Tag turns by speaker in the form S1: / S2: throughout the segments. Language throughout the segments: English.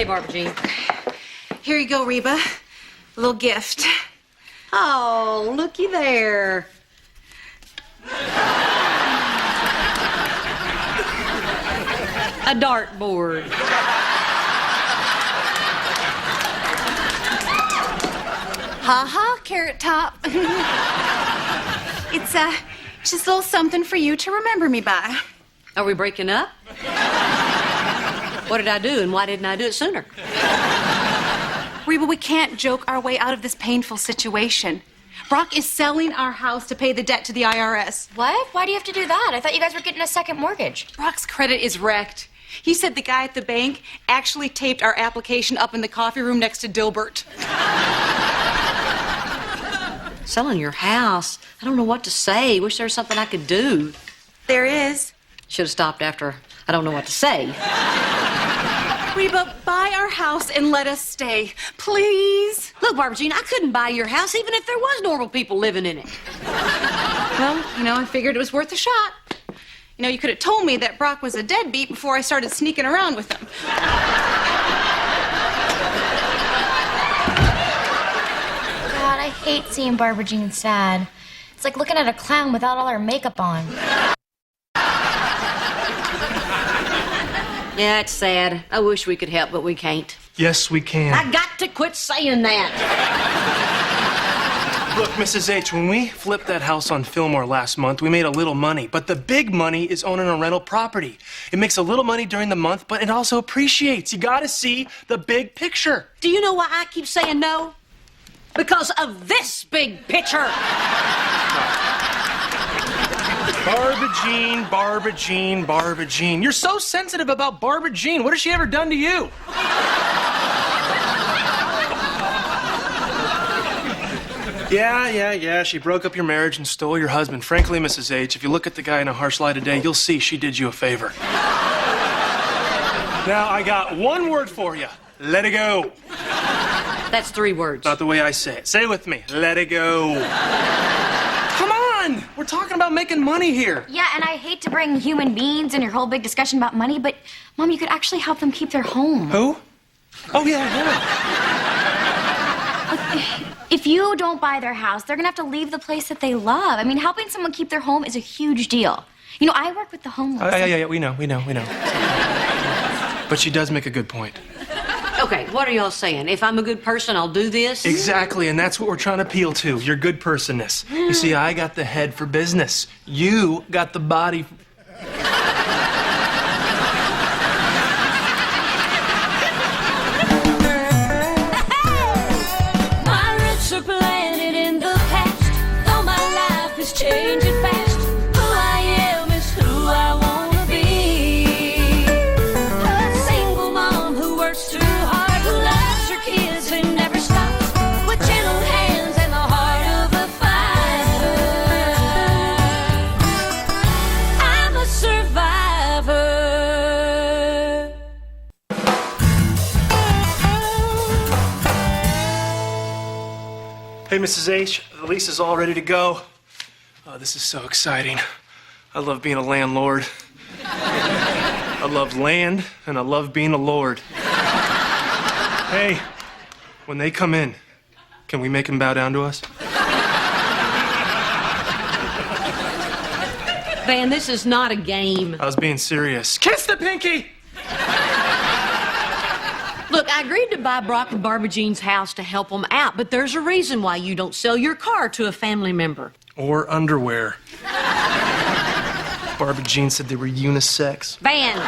S1: Hey, Barbara Jean.
S2: Here you go, Reba. A little gift.
S1: Oh, looky there. A dartboard.
S2: Ha-ha, Carrot Top. It's just a little something for you to remember me by.
S1: Are we breaking up? What did I do, and why didn't I do it sooner?
S2: Reba, we can't joke our way out of this painful situation. Brock is selling our house to pay the debt to the IRS.
S3: What? Why do you have to do that? I thought you guys were getting a second mortgage.
S2: Brock's credit is wrecked. He said the guy at the bank actually taped our application up in the coffee room next to Dilbert.
S1: Selling your house? I don't know what to say. Wish there was something I could do.
S2: There is.
S1: Should have stopped after I don't know what to say.
S2: Reba, buy our house and let us stay. Please.
S1: Look, Barbara Jean, I couldn't buy your house even if there was normal people living in it.
S2: Well, I figured it was worth a shot. You could have told me that Brock was a deadbeat before I started sneaking around with him.
S3: God, I hate seeing Barbara Jean sad. It's like looking at a clown without all her makeup on.
S1: Yeah, it's sad. I wish we could help, but we can't.
S4: Yes, we can.
S1: I got to quit saying that.
S4: Look, Mrs. H, when we flipped that house on Fillmore last month, we made a little money. But the big money is owning a rental property. It makes a little money during the month, but it also appreciates. You gotta see the big picture.
S1: Do you know why I keep saying no? Because of this big picture.
S4: Barbara Jean, Barbara Jean, Barbara Jean. You're so sensitive about Barbara Jean. What has she ever done to you? Yeah. She broke up your marriage and stole your husband. Frankly, Mrs. H, if you look at the guy in a harsh light today, you'll see she did you a favor. Now, I got one word for you. Let it go.
S1: That's 3 words.
S4: Not the way I say it. Say it with me. Let it go. Come on. We're talking about making money here.
S3: Yeah, and I hate to bring human beings in your whole big discussion about money, but, Mom, you could actually help them keep their home.
S4: Who? Oh, yeah.
S3: If you don't buy their house, they're going to have to leave the place that they love. I mean, helping someone keep their home is a huge deal. I work with the homeless.
S4: Yeah, we know. But she does make a good point.
S1: Okay, what are y'all saying? If I'm a good person, I'll do this?
S4: Exactly, and that's what we're trying to appeal to, your good personness. You see, I got the head for business. You got the body.
S5: My roots are planted in the past, though my life is changing fast. Who I am is who I want to be. A single mom who works too hard, who loves her kids and never stops, with gentle hands and the heart of a fighter. I'm a survivor.
S4: Hey, Mrs. H, the lease is all ready to go. Oh, this is so exciting. I love being a landlord. I love land, and I love being a lord. Hey, when they come in, can we make them bow down to us?
S1: Van, this is not a game.
S4: I was being serious. Kiss the pinky!
S1: Look, I agreed to buy Brock and Barbara Jean's house to help them out, but there's a reason why you don't sell your car to a family member.
S4: Or underwear. Barbara Jean said they were unisex.
S1: Van.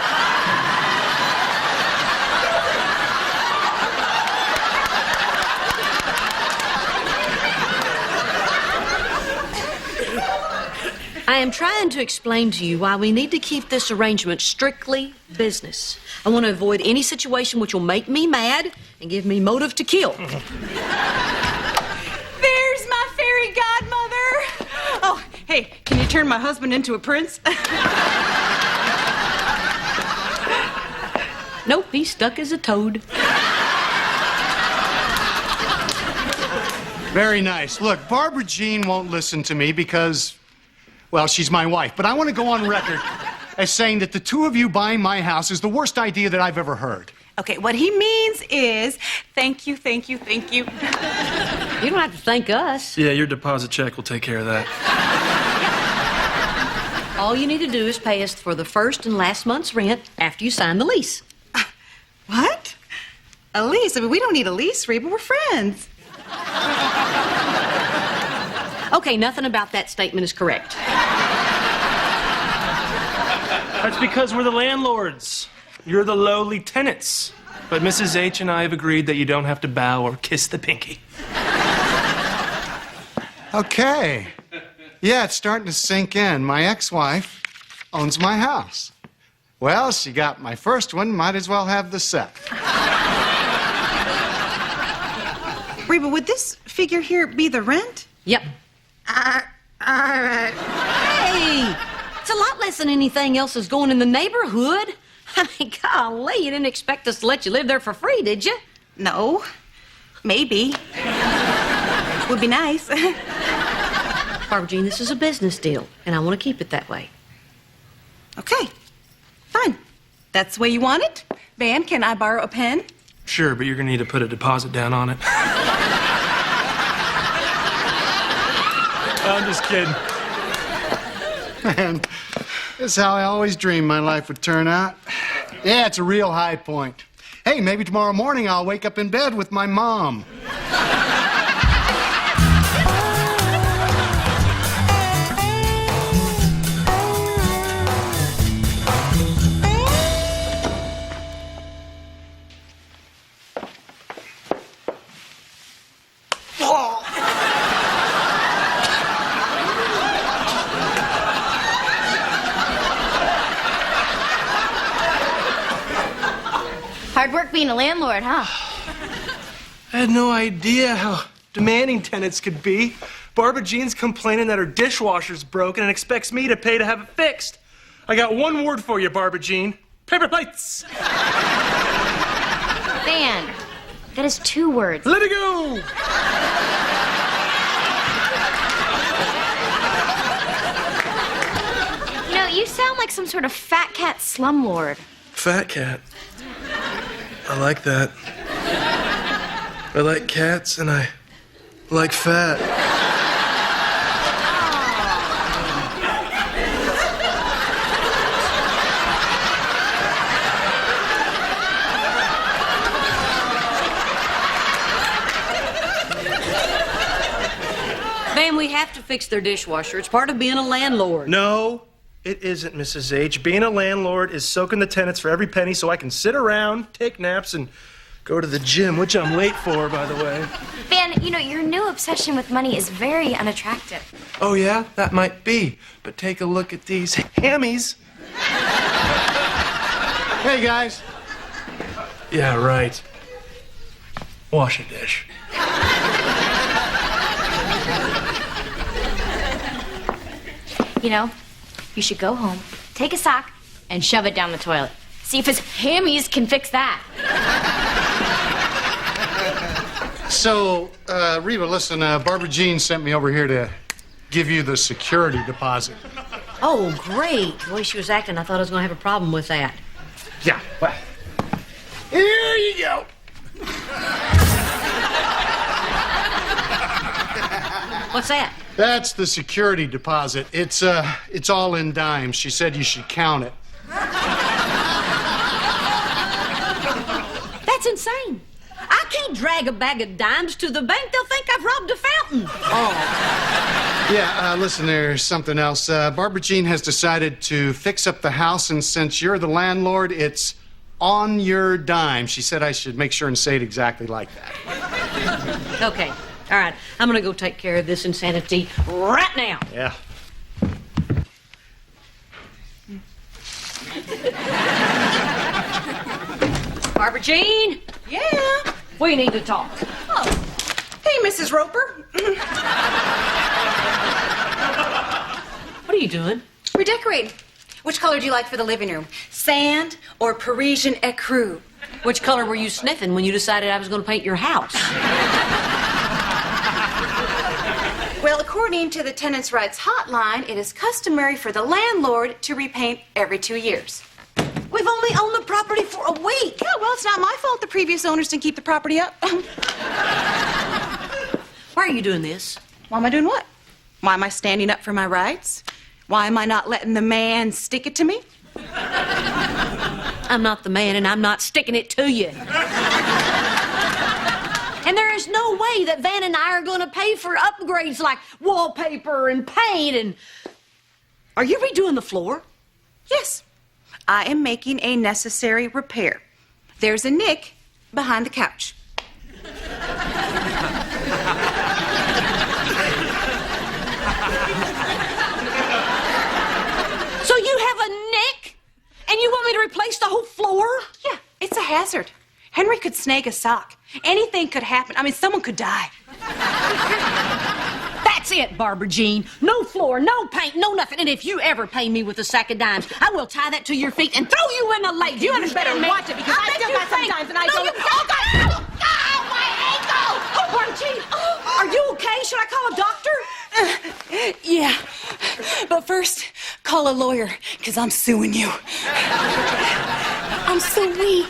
S1: I am trying to explain to you why we need to keep this arrangement strictly business. I want to avoid any situation which will make me mad and give me motive to kill.
S2: There's my fairy godmother. Oh, hey, can you turn my husband into a prince?
S1: Nope, he's stuck as a toad.
S6: Very nice. Look, Barbara Jean won't listen to me because, well, she's my wife. But I want to go on record as saying that the two of you buying my house is the worst idea that I've ever heard.
S2: Okay, what he means is thank you, thank you, thank you.
S1: You don't have to thank us.
S4: Yeah, your deposit check will take care of that.
S1: All you need to do is pay us for the first and last month's rent after you sign the lease.
S2: What? A lease? I mean, we don't need a lease, Reba. We're friends.
S1: Okay, nothing about that statement is correct.
S4: That's because we're the landlords. You're the lowly tenants. But Mrs. H and I have agreed that you don't have to bow or kiss the pinky.
S6: Okay. Yeah, it's starting to sink in. My ex-wife owns my house. Well, she got my first one, might as well have the second.
S2: Reba, would this figure here be the rent?
S1: Yep.
S2: All right.
S1: Hey! It's a lot less than anything else that's going in the neighborhood. I mean, golly, you didn't expect us to let you live there for free, did you?
S2: No. Maybe. Would be nice.
S1: Barbara Jean, this is a business deal, and I want to keep it that way.
S2: Okay. Fine. That's the way you want it? Van, can I borrow a pen?
S4: Sure, but you're gonna need to put a deposit down on it. I'm just kidding.
S6: Man, this is how I always dreamed my life would turn out. Yeah, it's a real high point. Hey, maybe tomorrow morning I'll wake up in bed with my mom.
S3: Hard work being a landlord, huh?
S4: I had no idea how demanding tenants could be. Barbara Jean's complaining that her dishwasher's broken and expects me to pay to have it fixed. I got one word for you, Barbara Jean. Paper plates.
S3: Van, that is 2 words.
S4: Let it go.
S3: You know, you sound like some sort of fat cat slumlord.
S4: Fat cat. I like that. I like cats and I like fat.
S1: Van, we have to fix their dishwasher. It's part of being a landlord.
S4: No, it isn't, Mrs. H. Being a landlord is soaking the tenants for every penny so I can sit around, take naps, and go to the gym, which I'm late for, by the way.
S3: Van, you know, your new obsession with money is very unattractive.
S4: Oh, yeah? That might be. But take a look at these hammies.
S6: Hey, guys.
S4: Yeah, right. Wash a dish.
S3: You know, you should go home, take a sock, and shove it down the toilet. See if his hammies can fix that.
S6: So, Reba, listen, Barbara Jean sent me over here to give you the security deposit.
S1: Oh, great. The way she was acting, I thought I was going to have a problem with that.
S6: Yeah, well, here you go.
S1: What's that?
S6: That's the security deposit. It's all in dimes. She said you should count it.
S1: That's insane. I can't drag a bag of dimes to the bank. They'll think I've robbed a fountain.
S6: Oh. Yeah, listen, there's something else. Barbara Jean has decided to fix up the house, and since you're the landlord, it's on your dime. She said I should make sure and say it exactly like that.
S1: Okay. All right. I'm going to go take care of this insanity right now.
S6: Yeah.
S1: Barbara Jean,
S2: Yeah.
S1: we need to talk.
S2: Oh. Hey, Mrs. Roper.
S1: What are you doing?
S2: Redecorating. Which color do you like for the living room? Sand or Parisian ecru?
S1: Which color were you sniffing when you decided I was going to paint your house?
S2: Well, according to the Tenants' Rights Hotline, it is customary for the landlord to repaint every 2 years.
S1: Wait, We've only owned the property for a week.
S2: Yeah, well, it's not my fault the previous owners didn't keep the property up.
S1: Why are you doing this?
S2: Why am I doing what? Why am I standing up for my rights? Why am I not letting the man stick it to me?
S1: I'm not the man, and I'm not sticking it to you. And there is no way that Van and I are going to pay for upgrades like wallpaper and paint and... Are you redoing the floor?
S2: Yes. I am making a necessary repair. There's a nick behind the couch.
S1: So you have a nick? And you want me to replace the whole floor?
S2: Yeah, it's a hazard. Henry could snag a sock. Anything could happen. I mean, someone could die.
S1: That's it, Barbara Jean. No floor, no paint, no nothing. And if you ever pay me with a sack of dimes, I will tie that to your feet and throw you in the lake. You better watch it because I still got some dimes and I don't... Oh, God! Oh, my ankle! Oh, Barbara Jean, are you okay? Should I call a doctor?
S2: Yeah. But first, call a lawyer, because I'm suing you. I'm so weak.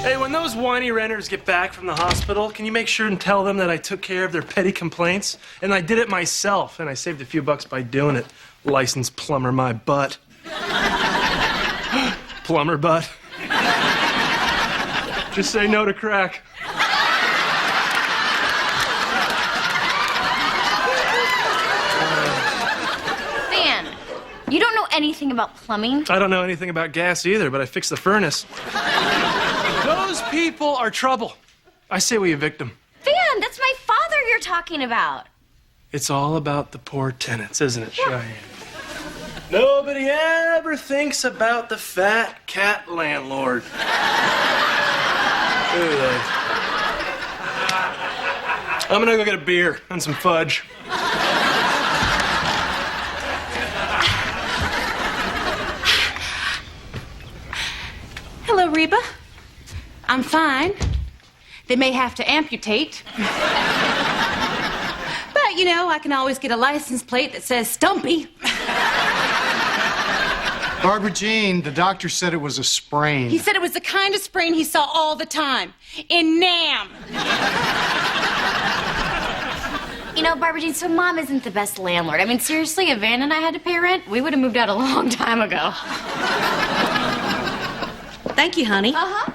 S4: Hey, when those whiny renters get back from the hospital, can you make sure and tell them that I took care of their petty complaints? And I did it myself, and I saved a few bucks by doing it. Licensed plumber my butt. Plumber butt. Just say no to crack.
S3: Van, you don't know anything about plumbing?
S4: I don't know anything about gas either, but I fixed the furnace. Those people are trouble. I say we evict them.
S3: Van, that's my father you're talking about.
S4: It's all about the poor tenants, isn't it, Cheyenne? Nobody ever thinks about the fat cat landlord. I'm gonna go get a beer and some fudge.
S2: Hello, Reba. I'm fine. They may have to amputate. But, you know, I can always get a license plate that says Stumpy.
S6: Barbara Jean, the doctor said it was a sprain.
S2: He said it was the kind of sprain he saw all the time. In Nam.
S3: You know, Barbara Jean, so Mom isn't the best landlord. I mean, seriously, if Van and I had to pay rent, we would have moved out a long time ago.
S1: Thank you, honey.
S3: Uh-huh.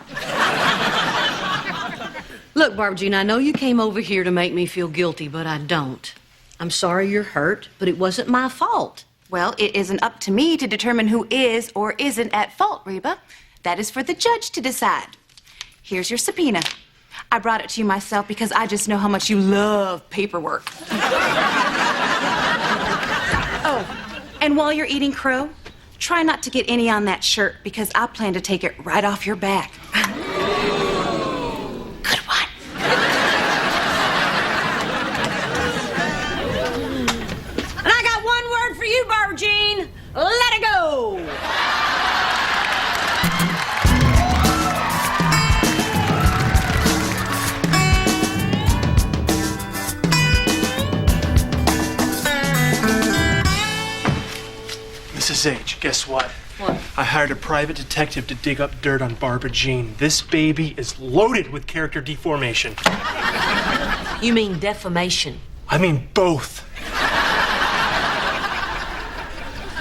S1: Look, Barbara Jean, I know you came over here to make me feel guilty, but I don't. I'm sorry you're hurt, but it wasn't my fault.
S2: Well, it isn't up to me to determine who is or isn't at fault, Reba. That is for the judge to decide. Here's your subpoena. I brought it to you myself because I just know how much you love paperwork. Oh, and while you're eating crow, try not to get any on that shirt because I plan to take it right off your back. Good one.
S1: And I got one word for you, Barbara Jean. Let it go.
S4: Mrs. H, guess what?
S1: What?
S4: I hired a private detective to dig up dirt on Barbara Jean. This baby is loaded with character deformation.
S1: You mean defamation?
S4: I mean both.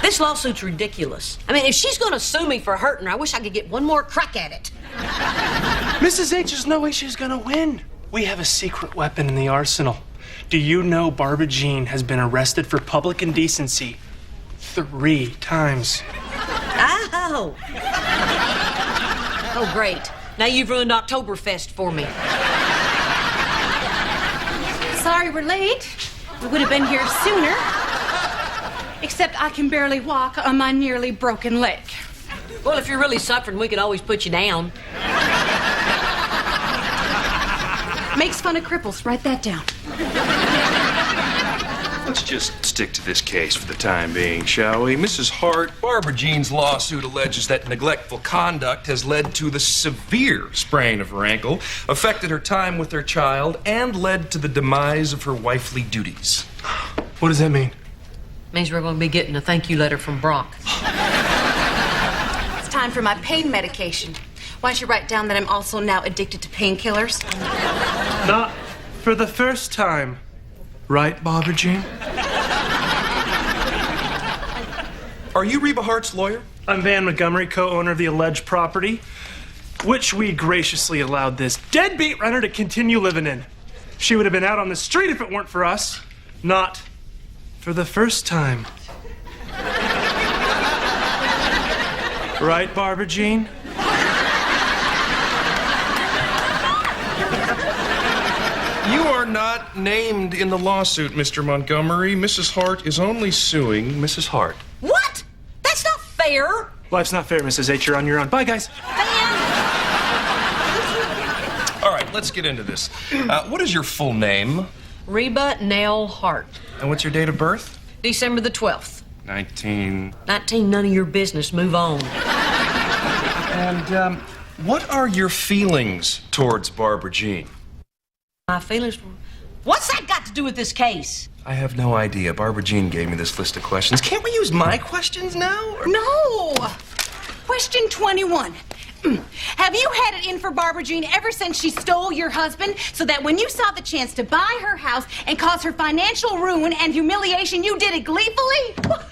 S1: This lawsuit's ridiculous. I mean, if she's going to sue me for hurting her, I wish I could get one more crack at it.
S4: Mrs. H, there's no way she's gonna win. We have a secret weapon in the arsenal. Do you know Barbara Jean has been arrested for public indecency 3 times?
S1: Oh. Oh, great. Now you've ruined Oktoberfest for me.
S2: Sorry we're late. We would have been here sooner. Except I can barely walk on my nearly broken leg.
S1: Well, if you're really suffering, we could always put you down.
S2: Makes fun of cripples. Write that down.
S7: Let's just stick to this case for the time being, shall we? Mrs. Hart, Barbara Jean's lawsuit alleges that neglectful conduct has led to the severe sprain of her ankle, affected her time with her child, and led to the demise of her wifely duties.
S4: What does that mean?
S1: Means we're going to be getting a thank you letter from Brock.
S2: It's time for my pain medication. Why don't you write down that I'm also now addicted to painkillers?
S4: Not for the first time, right, Barbara Jean?
S7: Are you Reba Hart's lawyer?
S4: I'm Van Montgomery, co-owner of the alleged property, which we graciously allowed this deadbeat renter to continue living in. She would have been out on the street if it weren't for us. Not for the first time. Right, Barbara Jean?
S7: You are not named in the lawsuit, Mr. Montgomery. Mrs. Hart is only suing Mrs. Hart.
S1: What? That's not fair.
S4: Life's not fair, Mrs. H. You're on your own. Bye, guys.
S7: All right, let's get into this. What is your full name?
S1: Reba Nell Hart.
S7: And what's your date of birth?
S1: December the 12th.
S7: 19.
S1: 19, none of your business. Move on.
S7: And, what are your feelings towards Barbara Jean?
S1: My feelings. What's that got to do with this case?
S7: I have no idea. Barbara Jean gave me this list of questions. Can't we use my questions now? Or...
S2: No! Question 21. Have you had it in for Barbara Jean ever since she stole your husband, so that when you saw the chance to buy her house and cause her financial ruin and humiliation, you did it gleefully? What?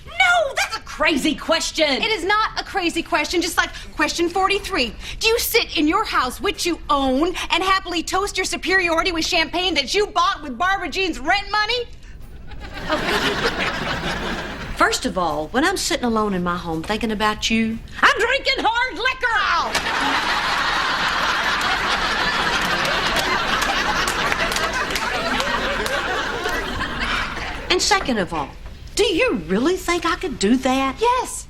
S1: No, that's a crazy question.
S2: It is not a crazy question, just like question 43. Do you sit in your house, which you own, and happily toast your superiority with champagne that you bought with Barbara Jean's rent money?
S1: First of all, when I'm sitting alone in my home thinking about you, I'm drinking hard liquor. And second of all, do you really think I could do that?
S2: Yes,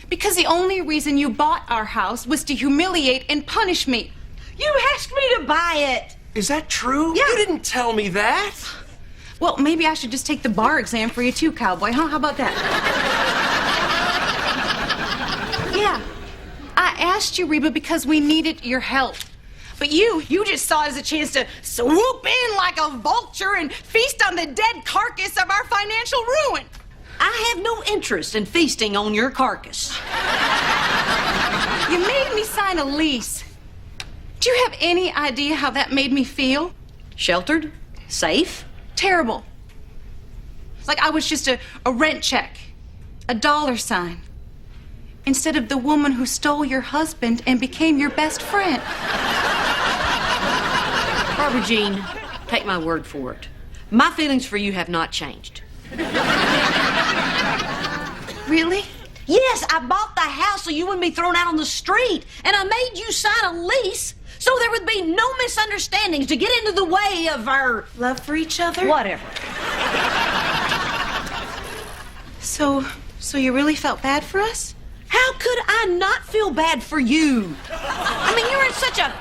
S2: because the only reason you bought our house was to humiliate and punish me.
S1: You asked me to buy it.
S7: Is that true?
S2: Yeah.
S7: You didn't tell me that.
S2: Well, maybe I should just take the bar exam for you too, cowboy, huh? How about that? Yeah. I asked you, Reba, because we needed your help. But you just saw it as a chance to swoop in like a vulture and feast on the dead carcass of our financial ruin.
S1: I have no interest in feasting on your carcass.
S2: You made me sign a lease. Do you have any idea how that made me feel?
S1: Sheltered? Safe?
S2: Terrible. Like I was just a rent check, a dollar sign, instead of the woman who stole your husband and became your best friend.
S1: Barbara Jean, take my word for it. My feelings for you have not changed.
S2: Really?
S1: Yes, I bought the house so you wouldn't be thrown out on the street, and I made you sign a lease so there would be no misunderstandings to get into the way of our
S2: Love for each other?
S1: whatever.
S2: So you really felt bad for us?
S1: How could I not feel bad for you? I mean, you're in such a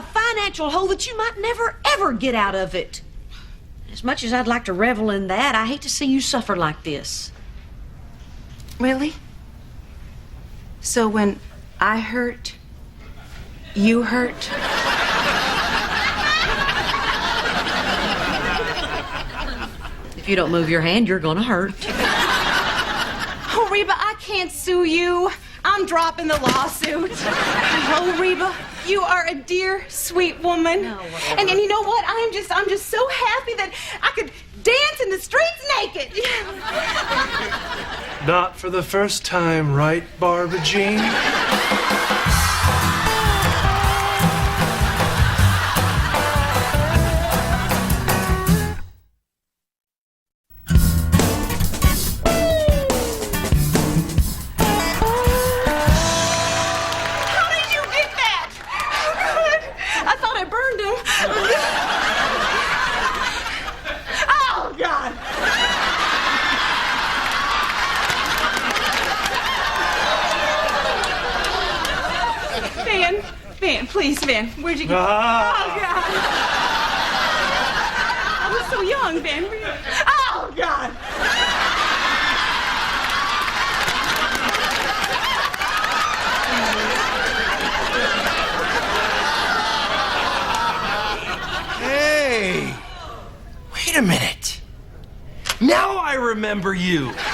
S1: financial hole that you might never, ever get out of it. As much as I'd like to revel in that, I hate to see you suffer like this.
S2: Really? So when I hurt, you hurt?
S1: If you don't move your hand, you're gonna hurt.
S2: Oh, Reba, I can't sue you. I'm dropping the lawsuit. Oh, Reba, you are a dear, sweet woman.
S1: No, whatever.
S2: And you know what? I'm just so happy that I could dance in the streets naked.
S4: Not for the first time, right, Barbara Jean?
S2: How did you get that? I thought I burned him. Oh, God. Van, please, Van. Where'd you go? Oh, God. I was so young, Van. Oh, God.
S7: remember you.